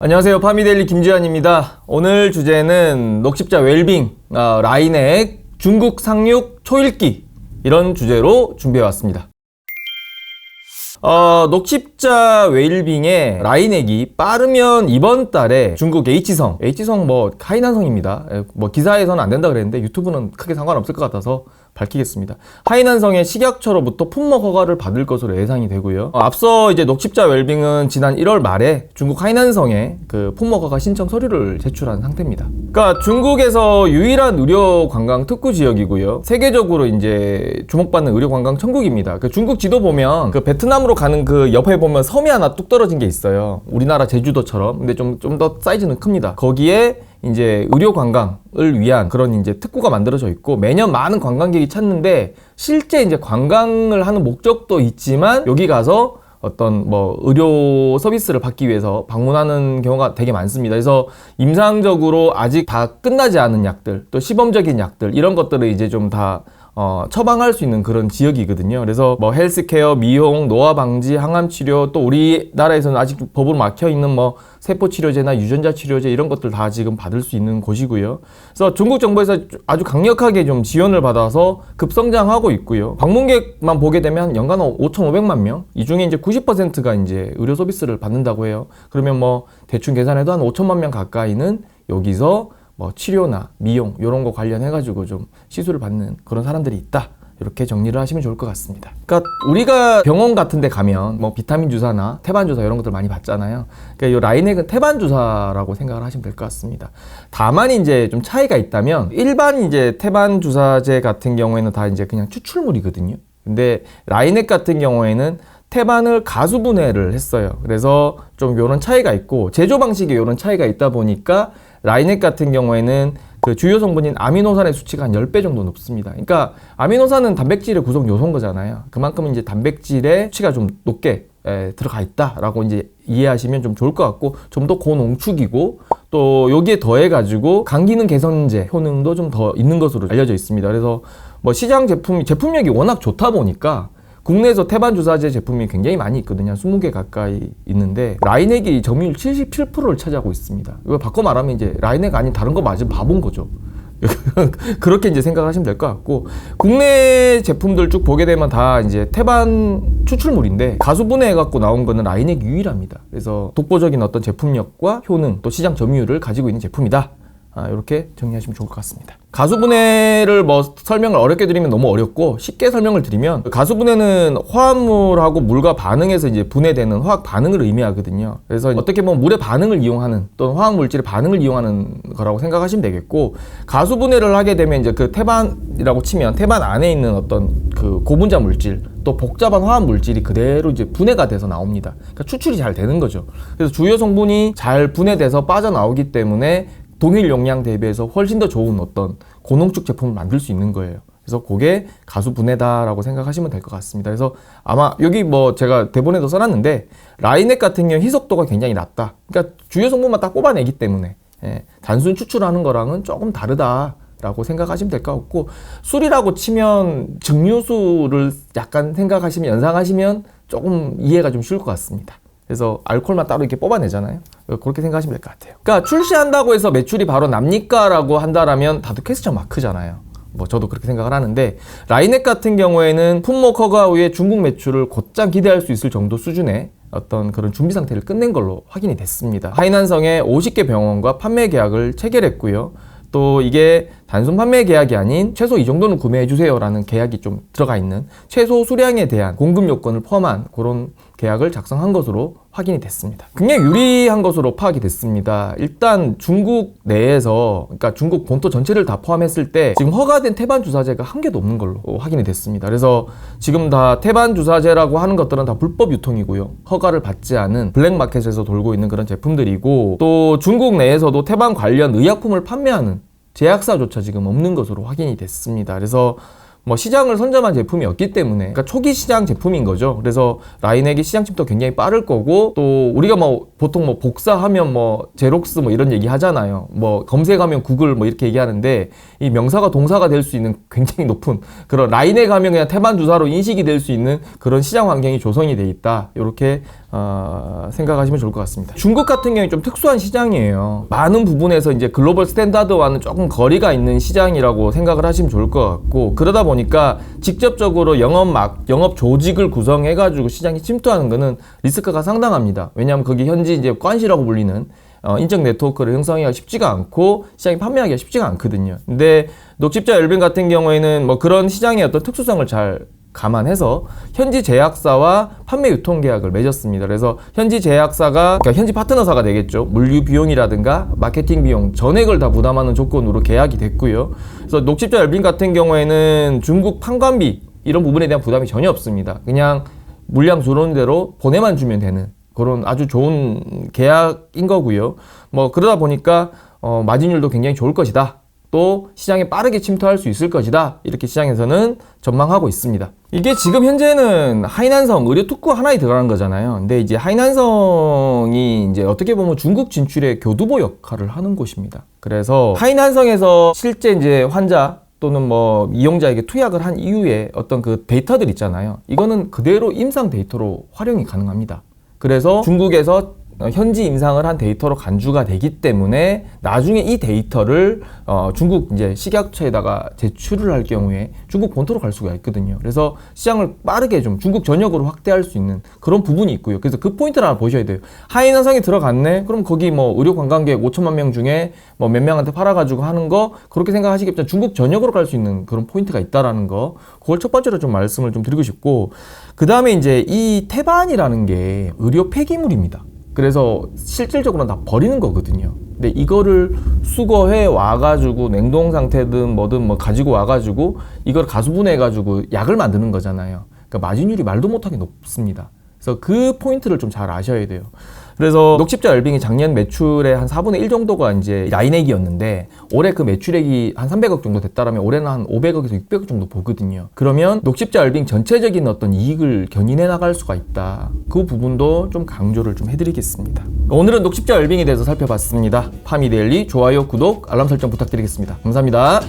안녕하세요. 파미데일리 김지현입니다. 오늘 주제는 녹십자 웰빙, 라인액, 중국 상륙 초읽기 이런 주제로 준비해왔습니다. 녹십자 웰빙의 라인액이 빠르면 이번 달에 중국 H성 뭐 하이난성입니다. 뭐 기사에서는 안 된다 그랬는데 유튜브는 크게 상관없을 것 같아서 밝히겠습니다. 하이난성의 식약처로부터 품목 허가를 받을 것으로 예상이 되고요. 앞서 이제 녹십자 웰빙은 지난 1월 말에 중국 하이난성에 그 품목 허가 신청 서류를 제출한 상태입니다. 그러니까 중국에서 유일한 의료 관광 특구 지역이고요. 세계적으로 이제 주목받는 의료 관광 천국입니다. 그 중국 지도 보면 그 베트남으로 가는 그 옆에 보면 섬이 하나 뚝 떨어진 게 있어요. 우리나라 제주도처럼. 근데 좀 더 사이즈는 큽니다. 거기에 이제 의료 관광을 위한 그런 이제 특구가 만들어져 있고 매년 많은 관광객이 찾는데 실제 이제 관광을 하는 목적도 있지만 여기 가서 어떤 뭐 의료 서비스를 받기 위해서 방문하는 경우가 되게 많습니다. 그래서 임상적으로 아직 다 끝나지 않은 약들, 또 시범적인 약들 이런 것들을 이제 좀 다 처방할 수 있는 그런 지역이거든요. 그래서 뭐 헬스케어, 미용, 노화 방지, 항암 치료, 또 우리나라에서는 아직 법으로 막혀 있는 뭐 세포 치료제나 유전자 치료제 이런 것들 다 지금 받을 수 있는 곳이고요. 그래서 중국 정부에서 아주 강력하게 좀 지원을 받아서 급성장하고 있고요. 방문객만 보게 되면 연간 5,500만 명, 이 중에 이제 90%가 이제 의료 서비스를 받는다고 해요. 그러면 뭐 대충 계산해도 한 5천만 명 가까이는 여기서 뭐 치료나 미용 이런 거 관련해가지고 좀 시술을 받는 그런 사람들이 있다. 이렇게 정리를 하시면 좋을 것 같습니다. 그러니까 우리가 병원 같은 데 가면 뭐 비타민 주사나 태반 주사 이런 것들 많이 받잖아요. 그러니까 이 라인액은 태반 주사라고 생각을 하시면 될 것 같습니다. 다만 이제 좀 차이가 있다면 일반 이제 태반 주사제 같은 경우에는 다 이제 그냥 추출물이거든요. 근데 라인액 같은 경우에는 태반을 가수분해를 했어요. 그래서 좀 요런 차이가 있고 제조 방식에 요런 차이가 있다 보니까 라인액 같은 경우에는 그 주요 성분인 아미노산의 수치가 한 10배 정도 높습니다. 그러니까 아미노산은 단백질의 구성 요소인 거잖아요. 그만큼 이제 단백질의 수치가 좀 높게 들어가 있다라고 이제 이해하시면 좀 좋을 것 같고 좀 더 고농축이고 또 여기에 더해 가지고 간 기능 개선제 효능도 좀 더 있는 것으로 알려져 있습니다. 그래서 뭐 시장 제품력이 워낙 좋다 보니까 국내에서 태반 주사제 제품이 굉장히 많이 있거든요. 20개 가까이 있는데 라인액이 점유율 77%를 차지하고 있습니다. 이거 바꿔 말하면 이제 라인액 아닌 다른 거 맞으면 바본 거죠. 그렇게 이제 생각하시면 될 것 같고 국내 제품들 쭉 보게 되면 다 이제 태반 추출물인데 가수분해해 갖고 나온 거는 라인액이 유일합니다. 그래서 독보적인 어떤 제품력과 효능 또 시장 점유율을 가지고 있는 제품이다. 이렇게 정리하시면 좋을 것 같습니다. 가수분해를 뭐 설명을 어렵게 드리면 너무 어렵고 쉽게 설명을 드리면 가수분해는 화합물하고 물과 반응해서 이제 분해되는 화학 반응을 의미하거든요. 그래서 어떻게 보면 물의 반응을 이용하는 또는 화학 물질의 반응을 이용하는 거라고 생각하시면 되겠고 가수분해를 하게 되면 이제 그 태반이라고 치면 태반 안에 있는 어떤 그 고분자 물질 또 복잡한 화학 물질이 그대로 이제 분해가 돼서 나옵니다. 그러니까 추출이 잘 되는 거죠. 그래서 주요 성분이 잘 분해돼서 빠져나오기 때문에 동일 용량 대비해서 훨씬 더 좋은 어떤 고농축 제품을 만들 수 있는 거예요. 그래서 그게 가수분해다라고 생각하시면 될 것 같습니다. 그래서 아마 여기 뭐 제가 대본에도 써놨는데 라인액 같은 경우 희석도가 굉장히 낮다. 그러니까 주요 성분만 딱 뽑아내기 때문에 단순 추출하는 거랑은 조금 다르다라고 생각하시면 될 것 같고 술이라고 치면 증류수를 약간 생각하시면 연상하시면 조금 이해가 좀 쉬울 것 같습니다. 그래서 알코올만 따로 이렇게 뽑아내잖아요. 그렇게 생각하시면 될 것 같아요. 그러니까 출시한다고 해서 매출이 바로 납니까? 라고 한다라면 다들 퀘스천 마크잖아요. 뭐 저도 그렇게 생각을 하는데 라인액 같은 경우에는 품목 허가 후에 중국 매출을 곧장 기대할 수 있을 정도 수준의 어떤 그런 준비 상태를 끝낸 걸로 확인이 됐습니다. 하이난성에 50개 병원과 판매 계약을 체결했고요. 또 이게 단순 판매 계약이 아닌 최소 이 정도는 구매해 주세요 라는 계약이 좀 들어가 있는 최소 수량에 대한 공급 요건을 포함한 그런 계약을 작성한 것으로 확인이 됐습니다. 굉장히 유리한 것으로 파악이 됐습니다. 일단 중국 내에서 그러니까 중국 본토 전체를 다 포함했을 때 지금 허가된 태반 주사제가 한 개도 없는 걸로 확인이 됐습니다. 그래서 지금 다 태반 주사제라고 하는 것들은 다 불법 유통이고요. 허가를 받지 않은 블랙마켓에서 돌고 있는 그런 제품들이고 또 중국 내에서도 태반 관련 의약품을 판매하는 제약사조차 지금 없는 것으로 확인이 됐습니다. 그래서 뭐 시장을 선점한 제품이었기 때문에 그러니까 초기 시장 제품인 거죠. 그래서 라인액의 시장 침투도 굉장히 빠를 거고 또 우리가 뭐 보통 뭐 복사하면 뭐 제록스 뭐 이런 얘기 하잖아요. 뭐 검색하면 구글 뭐 이렇게 얘기하는데 이 명사가 동사가 될 수 있는 굉장히 높은 그런 라인액 하면 그냥 태반 주사로 인식이 될 수 있는 그런 시장 환경이 조성이 돼 있다. 이렇게 생각하시면 좋을 것 같습니다. 중국 같은 경우에 좀 특수한 시장이에요. 많은 부분에서 이제 글로벌 스탠다드와는 조금 거리가 있는 시장이라고 생각을 하시면 좋을 것 같고, 그러다 보니까 직접적으로 영업 조직을 구성해가지고 시장에 침투하는 것은 리스크가 상당합니다. 왜냐하면 거기 현지 이제 관시라고 불리는 인적 네트워크를 형성하기가 쉽지가 않고 시장에 판매하기가 쉽지가 않거든요. 근데 녹십자 웰빙 같은 경우에는 뭐 그런 시장의 어떤 특수성을 잘 감안해서 현지 제약사와 판매 유통 계약을 맺었습니다. 그래서 현지 제약사가, 그러니까 현지 파트너사가 되겠죠. 물류 비용이라든가 마케팅 비용 전액을 다 부담하는 조건으로 계약이 됐고요. 그래서 녹십자 웰빙 같은 경우에는 중국 판관비 이런 부분에 대한 부담이 전혀 없습니다. 그냥 물량 들어오는 대로 보내만 주면 되는 그런 아주 좋은 계약인 거고요. 뭐 그러다 보니까 마진율도 굉장히 좋을 것이다. 또 시장에 빠르게 침투할 수 있을 것이다. 이렇게 시장에서는 전망하고 있습니다. 이게 지금 현재는 하이난성 의료 특구 하나에 들어가는 거잖아요. 근데 이제 하이난성이 이제 어떻게 보면 중국 진출의 교두보 역할을 하는 곳입니다. 그래서 하이난성에서 실제 이제 환자 또는 뭐 이용자에게 투약을 한 이후에 어떤 그 데이터들 있잖아요. 이거는 그대로 임상 데이터로 활용이 가능합니다. 그래서 중국에서 현지 임상을 한 데이터로 간주가 되기 때문에 나중에 이 데이터를 중국 이제 식약처에다가 제출을 할 경우에 중국 본토로 갈 수가 있거든요. 그래서 시장을 빠르게 좀 중국 전역으로 확대할 수 있는 그런 부분이 있고요. 그래서 그 포인트를 하나 보셔야 돼요. 하이난성이 들어갔네? 그럼 거기 뭐 의료 관광객 5천만 명 중에 뭐 몇 명한테 팔아가지고 하는 거 그렇게 생각하시겠지만 중국 전역으로 갈 수 있는 그런 포인트가 있다라는 거, 그걸 첫 번째로 좀 말씀을 좀 드리고 싶고, 그 다음에 이제 이 태반이라는 게 의료 폐기물입니다. 그래서 실질적으로는 다 버리는 거거든요. 근데 이거를 수거해 와가지고 냉동 상태든 뭐든 뭐 가지고 와가지고 이걸 가수분해해가지고 약을 만드는 거잖아요. 그러니까 마진율이 말도 못하게 높습니다. 그래서 그 포인트를 좀 잘 아셔야 돼요. 그래서 녹십자 웰빙이 작년 매출의 한 4분의 1 정도가 이제 라인액이었는데 올해 그 매출액이 한 300억 정도 됐다라면 올해는 한 500억에서 600억 정도 보거든요. 그러면 녹십자 웰빙 전체적인 어떤 이익을 견인해 나갈 수가 있다. 그 부분도 좀 강조를 좀 해드리겠습니다. 오늘은 녹십자 웰빙에 대해서 살펴봤습니다. 파미데일리 좋아요, 구독, 알람 설정 부탁드리겠습니다. 감사합니다.